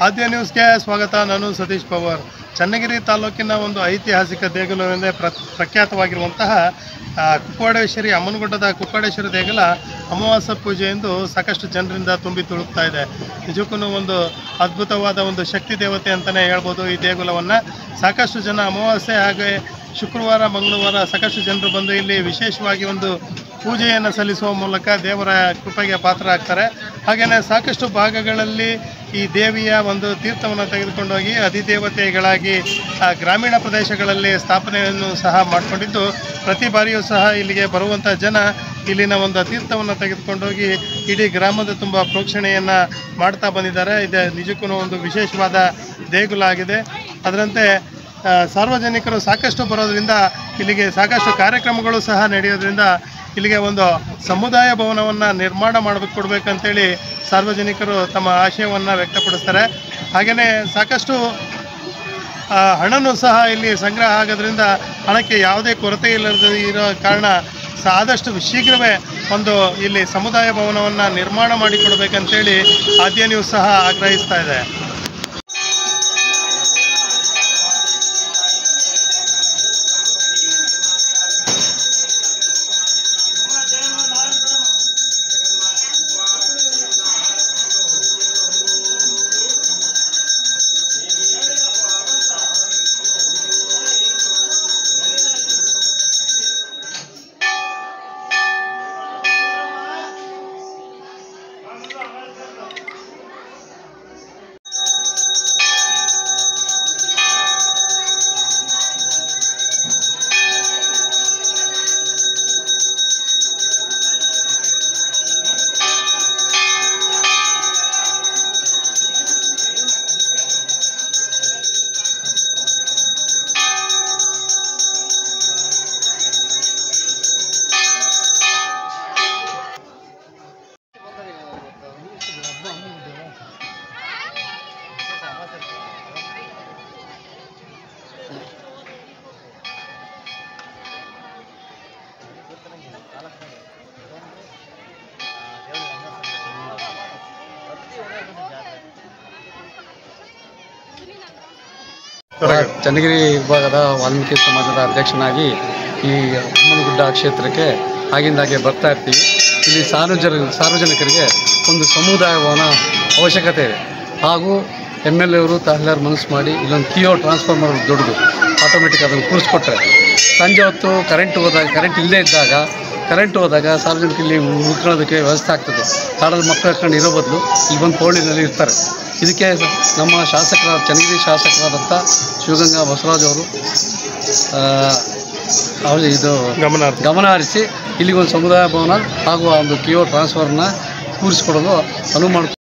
ಆದ್ಯ ನ್ಯೂಸ್ಗೆ ಸ್ವಾಗತ. ನಾನು ಸತೀಶ್ ಪವಾರ್. ಚನ್ನಗಿರಿ ತಾಲೂಕಿನ ಒಂದು ಐತಿಹಾಸಿಕ ದೇಗುಲವೆಂದೇ ಪ್ರಖ್ಯಾತವಾಗಿರುವಂತಹ ಕುಕ್ಕವಾಡೇಶ್ವರಿ ಅಮ್ಮನಗುಡ್ಡದ ಕುಕ್ಕವಾಡೇಶ್ವರಿ ದೇಗುಲ ಅಮಾವಾಸ್ಯ ಪೂಜೆಯೆಂದು ಸಾಕಷ್ಟು ಜನರಿಂದ ತುಂಬಿ ತುಳುಕ್ತಾ ಇದೆ. ನಿಜಕ್ಕೂ ಒಂದು ಅದ್ಭುತವಾದ ಒಂದು ಶಕ್ತಿ ದೇವತೆ ಅಂತಲೇ ಹೇಳ್ಬೋದು ಈ ದೇಗುಲವನ್ನು. ಸಾಕಷ್ಟು ಜನ ಅಮಾವಾಸ್ಯೆ ಹಾಗೆ ಶುಕ್ರವಾರ ಮಂಗಳವಾರ ಸಾಕಷ್ಟು ಜನರು ಬಂದು ಇಲ್ಲಿ ವಿಶೇಷವಾಗಿ ಒಂದು ಪೂಜೆಯನ್ನು ಸಲ್ಲಿಸುವ ಮೂಲಕ ದೇವರ ಕೃಪೆಗೆ ಪಾತ್ರ ಆಗ್ತಾರೆ. ಹಾಗೆಯೇ ಸಾಕಷ್ಟು ಭಾಗಗಳಲ್ಲಿ ಈ ದೇವಿಯ ಒಂದು ತೀರ್ಥವನ್ನು ತೆಗೆದುಕೊಂಡೋಗಿ ಅಧಿದೇವತೆಗಳಾಗಿ ಗ್ರಾಮೀಣ ಪ್ರದೇಶಗಳಲ್ಲಿ ಸ್ಥಾಪನೆಯನ್ನು ಸಹ ಮಾಡಿಕೊಂಡಿದ್ದು, ಪ್ರತಿ ಬಾರಿಯೂ ಸಹ ಇಲ್ಲಿಗೆ ಬರುವಂಥ ಜನ ಇಲ್ಲಿನ ಒಂದು ತೀರ್ಥವನ್ನು ತೆಗೆದುಕೊಂಡೋಗಿ ಇಡೀ ಗ್ರಾಮದ ತುಂಬ ಪ್ರೋಕ್ಷಣೆಯನ್ನು ಮಾಡ್ತಾ ಬಂದಿದ್ದಾರೆ. ಇದು ನಿಜಕ್ಕೂ ಒಂದು ವಿಶೇಷವಾದ ದೇಗುಲ ಆಗಿದೆ. ಅದರಂತೆ ಸಾರ್ವಜನಿಕರು ಸಾಕಷ್ಟು ಬರೋದರಿಂದ ಇಲ್ಲಿಗೆ ಸಾಕಷ್ಟು ಕಾರ್ಯಕ್ರಮಗಳು ಸಹ ನಡೆಯೋದ್ರಿಂದ ಇಲ್ಲಿಗೆ ಒಂದು ಸಮುದಾಯ ಭವನವನ್ನು ನಿರ್ಮಾಣ ಕೊಡಬೇಕಂತೇಳಿ ಸಾರ್ವಜನಿಕರು ತಮ್ಮ ಆಶಯವನ್ನು ವ್ಯಕ್ತಪಡಿಸ್ತಾರೆ. ಹಾಗೆಯೇ ಸಾಕಷ್ಟು ಹಣನೂ ಸಹ ಇಲ್ಲಿ ಸಂಗ್ರಹ ಆಗೋದ್ರಿಂದ ಹಣಕ್ಕೆ ಯಾವುದೇ ಕೊರತೆ ಇರೋ ಕಾರಣ ಆದಷ್ಟು ಶೀಘ್ರವೇ ಒಂದು ಇಲ್ಲಿ ಸಮುದಾಯ ಭವನವನ್ನು ನಿರ್ಮಾಣ ಮಾಡಿಕೊಡ್ಬೇಕಂತೇಳಿ ಆದ್ಯ ನ್ಯೂಸ್ ಸಹ ಆಗ್ರಹಿಸ್ತಾ ಇದೆ. ಚನ್ನಗಿರಿ ವಿಭಾಗದ ವಾಲ್ಮೀಕಿ ಸಮಾಜದ ಅಧ್ಯಕ್ಷನಾಗಿ ಈ ಅಮ್ಮನಗುಡ್ಡ ಕ್ಷೇತ್ರಕ್ಕೆ ಆಗಿಂದಾಗೆ ಬರ್ತಾ ಇರ್ತೀವಿ. ಇಲ್ಲಿ ಸಾರ್ವಜನಿಕರಿಗೆ ಒಂದು ಸಮುದಾಯ ಭವನ ಅವಶ್ಯಕತೆ ಇದೆ. ಹಾಗೂ MLA ಅವರು ತಹಸೀಲ್ದಾರ್ ಮನಸ್ಸು ಮಾಡಿ ಇಲ್ಲೊಂದು ಕಿಯೋ ಟ್ರಾನ್ಸ್ಫಾರ್ಮರ್ ದೊಡ್ಡದು ಆಟೋಮೆಟಿಕ್ ಅದನ್ನು ಕೂರಿಸ್ಕೊಟ್ರೆ ಸಂಜೆ ಹೊತ್ತು ಕರೆಂಟ್ ಇಲ್ಲದೇ ಇದ್ದಾಗ ಸಾರ್ವಜನಿಕರು ಇಲ್ಲಿ ಉಳ್ಕೊಳ್ಳೋದಕ್ಕೆ ವ್ಯವಸ್ಥೆ ಆಗ್ತದೆ. ಕಾಡಲ್ಲಿ ಮಕ್ಕಳು ಹಾಕೊಂಡು ಇರೋ ಬದಲು ಇಲ್ಲಿ ಬಂದು ಕೋಳಿನಲ್ಲಿ ಇರ್ತಾರೆ. ಇದಕ್ಕೆ ನಮ್ಮ ಚನ್ನಗಿರಿ ಶಾಸಕರಾದಂಥ ಶಿವಗಂಗಾ ಬಸವರಾಜ್ ಅವರು ಇದು ಗಮನ ಹರಿಸಿ ಇಲ್ಲಿಗೆ ಒಂದು ಸಮುದಾಯ ಭವನ ಹಾಗೂ ಒಂದು ಕಿಯೋ ಟ್ರಾನ್ಸ್ಫರ್ನ ಕೂರಿಸ್ಕೊಡಲು ಅನುವು ಮಾಡಿ